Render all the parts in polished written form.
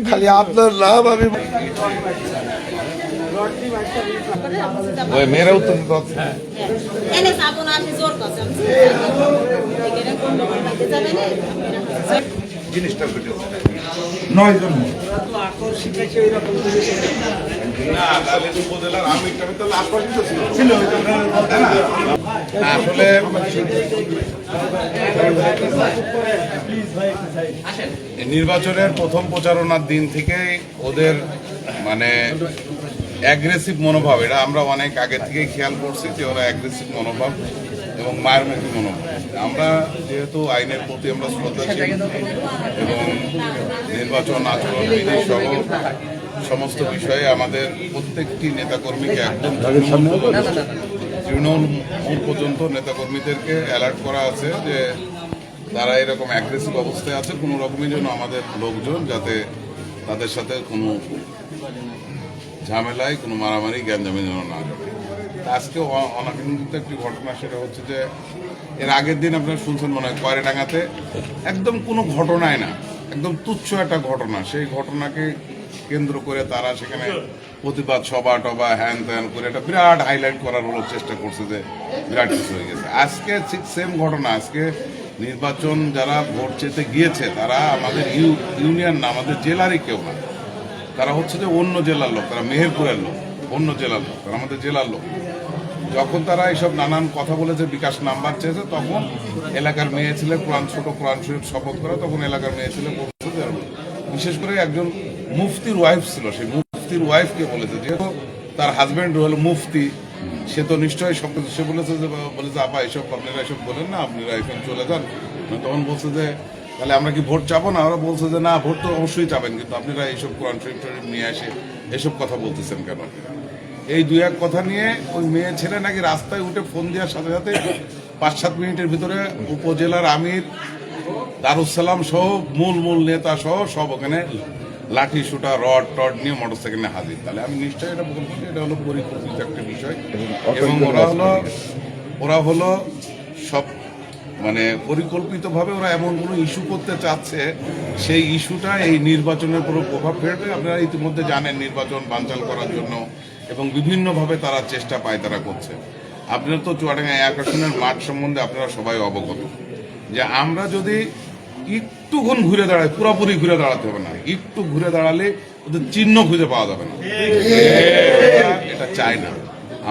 খালি আপনার নাম আমি মেয়েরা উত্তর দিতে হচ্ছে জিনিসটা 9 জন আসলে নির্বাচনের প্রথম প্রচারণার দিন থেকে ওদের মানে অ্যাগ্রেসিভ মনোভাব, এটা আমরা অনেক আগে থেকেই খেয়াল করছি যে ওরা অ্যাগ্রেসিভ মনোভাব এবং মায়ামুখী মনোভাব। আমরা যেহেতু আইনের প্রতি আমরা শ্রদ্ধাশীল এবং নির্বাচন আচরণ বিধি সহ সমস্ত বিষয়ে আমাদের প্রত্যেকটি নেতাকর্মীকে একদম তৃণমূল পর্যন্ত নেতাকর্মীদেরকে অ্যালার্ট করা আছে যে তারা এরকম অ্যাগ্রেসিভ অবস্থায় আছে, কোনো রকমই যেন আমাদের লোকজন যাতে তাদের সাথে কোনো ঝামেলায় কোনো মারামারি জ্ঞানজামি যেন না ঘটে। আজকে অনাকাঙ্ক্ষিত একটি ঘটনা, সেটা হচ্ছে যে এর আগের দিন আপনারা শুনছেন মনে হয় কয়রাডাঙ্গাতে একদম কোনো ঘটনায় না, একদম তুচ্ছ একটা ঘটনা, সেই ঘটনাকে কেন্দ্র করে তারা সেখানে প্রতিবাদ সভা টবা হ্যান ত্যান করে একটা বিরাট হাইলাইট করার হলো চেষ্টা করছে যে বিরাট কিছু হয়ে গেছে। আজকে ঠিক সেম ঘটনা, আজকে নির্বাচন যারা ভোট চেতে গিয়েছে তারা আমাদের ইউনিয়ন না, আমাদের জেলারই কেউ না, তারা হচ্ছে যে অন্য জেলার লোক, তারা মেহেরপুরের লোক, অন্য জেলার লোক, তারা আমাদের জেলার লোক। যখন তারা এইসব নানান কথা বলেছে, বিকাশ নাম্বার চেয়েছে, তখন এলাকার মেয়ে ছেলে ছোট কোরআন শরীফ শপথ করে, তখন এলাকার মেয়ে ছেলে বলছে যে বিশেষ করে একজন মুফতির ওয়াইফ ছিল, সেই মুফতির ওয়াইফকে বলেছে, যেহেতু তার হাজব্যান্ড হলো মুফতি, সে তো নিশ্চয়ই সব কিছু, সে বলেছে আপা এইসব আপনারা এসব বলেন না, আপনারা এখন চলে যান। তখন বলছে যে তাহলে আমরা কি ভোট চাবো না? ওরা বলছে যে না, ভোট তো অবশ্যই চাবেন, কিন্তু আপনারা এইসব কোরআন শরীফ টরীফ নিয়ে এসে এসব কথা বলতেছেন কেন? এই দুই এক কথা নিয়ে ওই মেয়ে ছেলে নাকি রাস্তায় উঠে ফোন দেওয়ার সাথে সাথে 5-7 মিনিটের ভিতরে উপজেলার আমির, দারুসালাম সহ মূল নেতা সহ সব ওখানে লাঠি সুটা রড টড নিয়ে মোটরসাইকেলে হাজির। তাহলে আমি নিশ্চয়ই এটা বলছি, এটা হলো পরিকল্পিত একটা বিষয় এবং ওরা হলো সব মানে পরিকল্পিতভাবে ওরা এমন কোনো ইস্যু করতে চাচ্ছে, সেই ইস্যুটা এই নির্বাচনের উপর প্রভাব ফেলবে। আপনারা ইতিমধ্যে জানেন নির্বাচন বানচাল করার জন্য এবং বিভিন্নভাবে তারা চেষ্টা পায়, তারা করছে। আপনারা তো চুয়াডাঙ্গা 1 আসনের মাঠ সম্বন্ধে আপনারা সবাই অবগত যে আমরা যদি একটুক্ষণ ঘুরে দাঁড়াই, পুরোপুরি ঘুরে দাঁড়াতে হবে না, একটু ঘুরে দাঁড়ালে ওদের চিহ্ন খুঁজে পাওয়া যাবে না, এটা চাই না।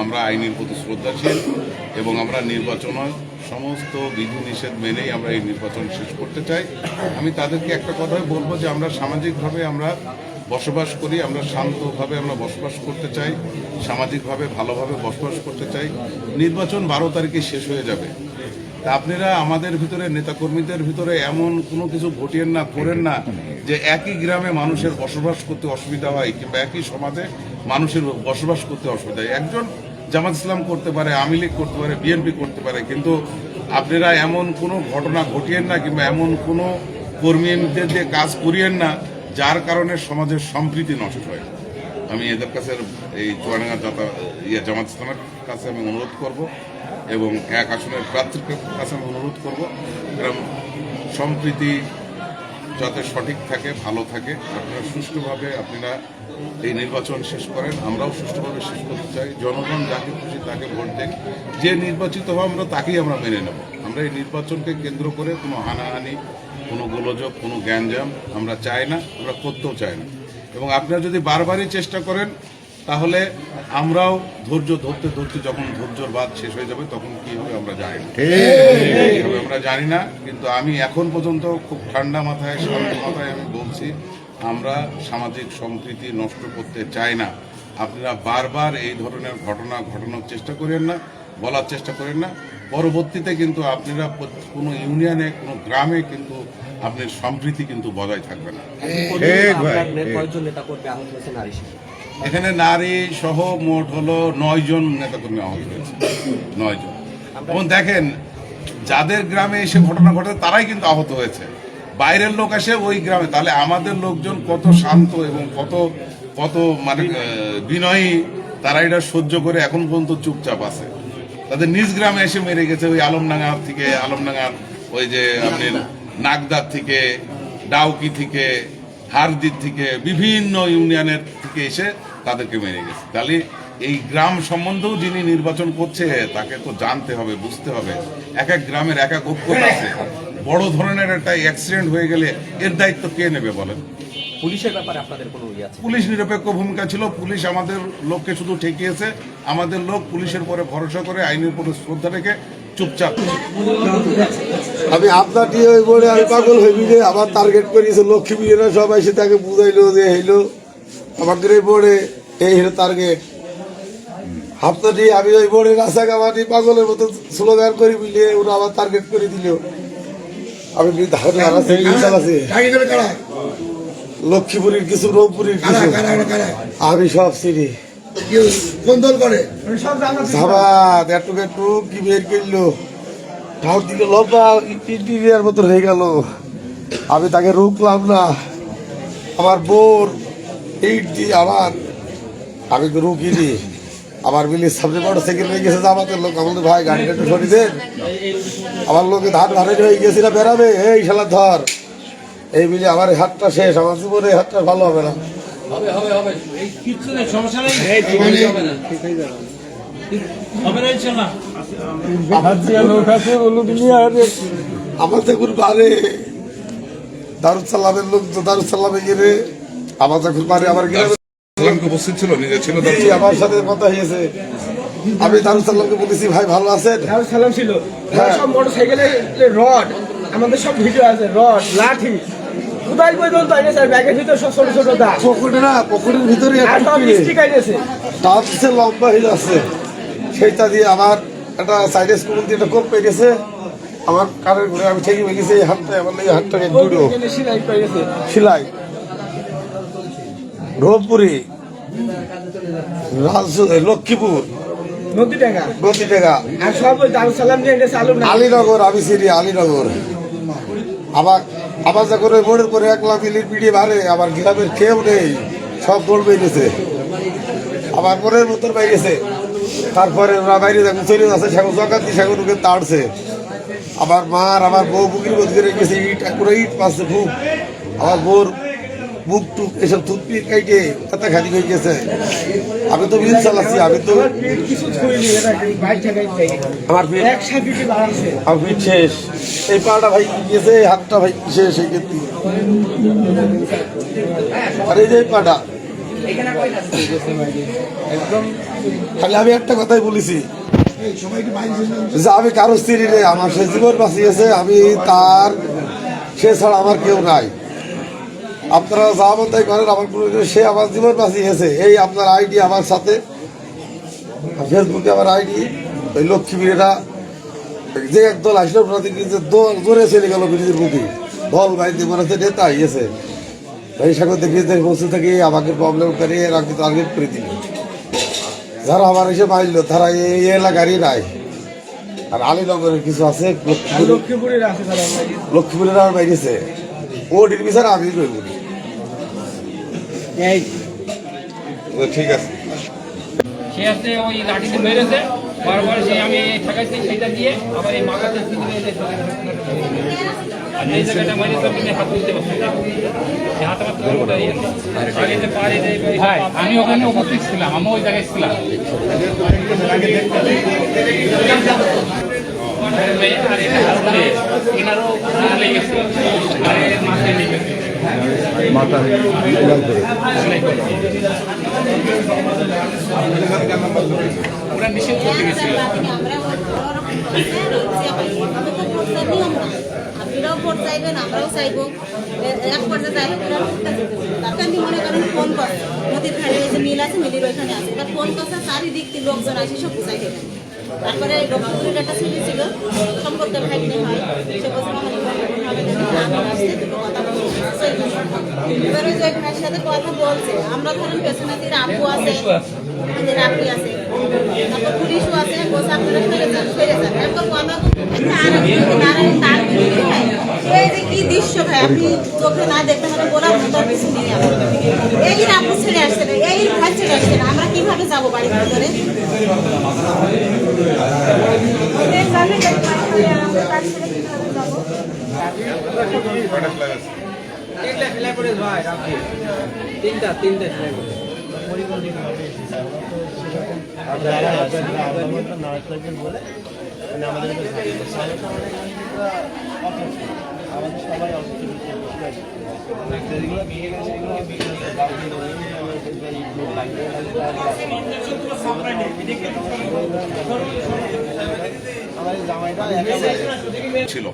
আমরা আইনের প্রতি শ্রদ্ধাশীল এবং আমরা নির্বাচনের সমস্ত বিধিনিষেধ মেনেই আমরা এই নির্বাচন শেষ করতে চাই। আমি তাদেরকে একটা কথাই বলবো যে আমরা সামাজিকভাবে আমরা বসবাস করি, আমরা শান্তভাবে আমরা বসবাস করতে চাই, সামাজিকভাবে ভালোভাবে বসবাস করতে চাই। নির্বাচন 12 তারিখে শেষ হয়ে যাবে। তা আপনারা আমাদের ভিতরে নেতাকর্মীদের ভিতরে এমন কোনো কিছু ঘটিয়েন না, করেন না যে একই গ্রামে মানুষের বসবাস করতে অসুবিধা হয় কিংবা একই সমাজে মানুষের বসবাস করতে অসুবিধা হয়। একজন জামাত ইসলাম করতে পারে, আওয়ামী লীগ করতে পারে, বিএনপি করতে পারে, কিন্তু আপনারা এমন কোনো ঘটনা ঘটিয়েন না কিংবা এমন কোনো কর্মীদের দিয়ে কাজ করিয়েন না যার কারণে সমাজের সম্প্রীতি নষ্ট হয়। আমি এদের কাছে এই চুয়াডাঙ্গা জামাত ইসলামের কাছে আমি অনুরোধ করব এবং 1 আসনের প্রার্থীর কাছে আমি অনুরোধ করব, কারণ সম্প্রীতি যাতে সঠিক থাকে, ভালো থাকে, আপনারা সুষ্ঠুভাবে আপনারা এই নির্বাচন শেষ করেন। আমরাও সুষ্ঠুভাবে শেষ করতে চাই। জনগণ যাকে খুশি তাকে ভোট দেন, যে নির্বাচিত হবে আমরা তাকেই আমরা মেনে নেব। আমরা এই নির্বাচনকে কেন্দ্র করে কোনো হানাহানি, কোনো গোলযোগ, কোনো জ্ঞানজাম আমরা চাই না, আমরা করতেও চাই না। এবং আপনারা যদি বারবারই চেষ্টা করেন তাহলে আমরাও ধৈর্য ধরতে ধরতে যখন ধৈর্যর বাদ শেষ হয়ে যাবে তখন কি হবে আমরা জানি না, আমরা জানি না। কিন্তু আমি এখন পর্যন্ত খুব ঠান্ডা মাথায়, শান্ত মাথায় আমি বলছি, আমরা সামাজিক সম্প্রীতি নষ্ট করতে চাই না। আপনারা বারবার এই ধরনের ঘটনা ঘটানোর চেষ্টা করেন না, বলার চেষ্টা করেন না। পরবর্তীতে কিন্তু আপনারা কোনো ইউনিয়নে, কোনো গ্রামে কিন্তু আপনার সম্প্রীতি কিন্তু বজায় থাকবে না। এখানে নারী সহ মোট হলো 9 জন নেতাকর্মী আহত হয়েছে, 9 জন। এবং দেখেন যাদের গ্রামে এসে ঘটনা ঘটে তারাই কিন্তু আহত হয়েছে, বাইরের লোক আসে ওই গ্রামে। তাহলে আমাদের লোকজন কত শান্ত এবং কত মানে বিনয়ী, তারা এটা সহ্য করে এখন পর্যন্ত চুপচাপ আছে। তাদের নিজ গ্রামে এসে মেরে গেছে। ওই আলমডাঙ্গার ওই যে আপনি নাগদার থেকে, ডাউকি থেকে, হারদির থেকে, বিভিন্ন ইউনিয়নের থেকে এসে তাদেরকে মেরে গেছে। তাহলে এই গ্রাম সম্বন্ধেও যিনি নির্বাচন করছে তাকে তো জানতে হবে, বুঝতে হবে এক এক গ্রামের এক এক ঐক্যতা আছে। বড় ধরনের একটা অ্যাক্সিডেন্ট হয়ে গেলে এর দায়িত্ব কে নেবে বলেন? পুলিশের ব্যাপারে আপনাদের কোনো ইয়ে আছে? পুলিশ নিরপেক্ষ ভূমিকা ছিল। পুলিশ আমাদের লোককে শুধু ঠেকিয়েছে। আমাদের লোক পুলিশের পরে ভরসা করে, আইনের উপরে শ্রদ্ধা রেখে চুপচাপ। আমি আপনার দিয়ে ওই বোর্ডে আমি পাগল হয়ে যে আবার টার্গেট করিয়েছে লক্ষ্মীপুরেরা সবাই সে তাকে বুঝাইলো যে হইলো আমাদের এই বোর্ডে এই হলো টার্গেট। আপনার দিয়ে আমি ওই বোর্ডে রাস্তাঘাটি পাগলের মতো স্লোগান করে মিলিয়ে ওরা আবার টার্গেট করে দিল। আমি চালাচ্ছি লক্ষ্মীপুরের কিছু, রংপুরের কিছু, আমি সব চিনি। কোন দল করে ধাবাত একটু একটু কি বের করলো, ঠাউর দিকে লম্বা ইন্টিরিয়ার মতো হয়ে গেল। আমি তাকে রুকলাম না। আমার বোর ইট দিয়ে আমি তো রুকিনি। আমার মিলির সামনে বড় সাইকেল হয়ে গেছে আমাদের লোক, আমাদের ভাই গাড়িটা একটু সরি দেন। আমার লোকে ধান ভাড়াই হয়ে গেছি না বেড়াবে, এই শালা ধর এই মিলে আমার হাতটা শেষ। আমার জীবনে এই হাতটা ভালো হবে না। আমার দেখুন বারে দারুসালামের লোক তো দারুসালামে গেলে আমার দেখুন বারে আমার উপস্থিত ছিল, নিজে ছিল, আমার সাথে কথা হয়েছে। আমি দারুসালামকে বলেছি ভাই ভালো আছেন? দারুসালাম ছিল সব মোটরসাইকেলের রড, আমাদের সব ভিডিও আছে, রড লাঠি কোথায় পর্যন্ত আইনেছে, ব্যাগের ভিতরে সব ছোট ছোট দাগ, পকেটে না পকেটের ভিতরে লম্বা হয়ে যাচ্ছে। সেইটা দিয়ে আমার একটা সাইডে স্কুল দিয়ে একটা কোপ পেয়ে গেছে। আমার কানের ঘুরে আমি ঠেকে পেয়ে গেছি এই হাতটা, আমার এই হাতটাকে জুড়ো সেলাই। রোহপুরি, লক্ষ্মীপুর, নদীডাঙ্গা, আলীনগর, আমি চিনি আলীনগর। আবার যখন ওই বোর্ডের পরে 1 লাখ মিলির পিড়িয়ে ভারে, আমার গ্রামের কেউ নেই, সব দৌড় বেরিয়েছে। আবার পরের মতন বাইরেছে। তারপরে ওরা বাইরে যখন চলে যাচ্ছে সেখন জগাতি সেখন ওকে তাড়ছে। আমার মার আমার বউ বুকির মধ্যে গেছে, ইট পুরো ইট পাচ্ছে খুব। আমার বউর বুক টুক এসব থুতপিট কাইটে তাতে খালি হয়ে গেছে। আমি তো মিল চালাচ্ছি, আমি তো আমার পিঠ শেষ। এই পাটা ভাই গেছে, হাতটা ভাই শেষ এই ক্ষেত্রে। আর এই যে পাটা খালি আমি একটা কথাই বলেছি যে আমি কারো স্ত্রী রে, আমার সে জীবন বাঁচিয়েছে, আমি তার সে ছাড়া আমার কেউ নাই। আপনারা যা বন্ধাই করেন আমার কোনো, সে আমার জীবন বাঁচিয়েছে। এই আপনার আইডি আমার সাথে, ফেসবুকে আমার আইডি। ওই লক্ষ্মীপুরেরা যে একদল আসলো জোরে চলে গেল ব্রিজের বুকে, দল বাইতে মনে হচ্ছে নেতা ইয়েছে। এই সাগর দেখে বসে থাকি আমাকে প্রবলেম করে এরা টার্গেট করে দিল। যারা আমার এসে মারল তারা এই এলাকারই নাই। আর আলীনগরের কিছু আছে, লক্ষ্মীপুরের আমার বাইরেছে। ও ডিগ্রি স্যার আমি করবো। ঠিক আছে, সে আছে ওই লাঠিতে মেরেছে বারবার, সে আমি ঠেকাইছি সেইটা দিয়ে আবার এই মাথাতে আর এই জায়গাটা মারি তো হাত তুলতে পারছি না, হাত আমার তুলতে আগে পারে। ভাই আমি ওখানে উপস্থিত ছিলাম, আমি ওই জায়গায় ছিলাম। আর এটা আসলে এনারও লেগেছে, আর মাথায় লেগেছে, মাথা ওরা নিষেধ করতে গেছিল। আপনারাও ভোট চাইবেন, আমরাও চাইবো। এক পর্যায়ে যাই হোক তারপর মনে করেন ফোন করছে, নদীর ধারে যে মিল আছে, মিলের ওইখানে আছে, তার ফোন করছে, চারিদিক থেকে লোকজন আসে সব বুঝাই দেবে। তারপরে লক্ষ্মীপুরের একটা ছেলে ছিল, সম্পর্কে ভাগ্নে হয়, সে বলছে আমার আসছে দুটো কথা বলছে। এবার ওই যে ভাইয়ের সাথে কথা বলছে, আমরা ধরেন পেছনে তীর আপু আছে, আমাদের আপি আছে, তারপর পুলিশও আছে, বলছে আপনারা ফেরে যান। এরপর কথা এই যে কি দৃশ্য অবশ্যই ভাই, আপনি চোখে না দেখতে হলে বলার মতো আর কিছু নেই আমার। এই আপু ছেড়ে আসছে না, এই ভাই ছেড়ে আসছে না, আমরা কিভাবে যাবো বাড়ির ভিতরে? কয়টা ফ্ল্যাগ আছে? তিনটা ছিল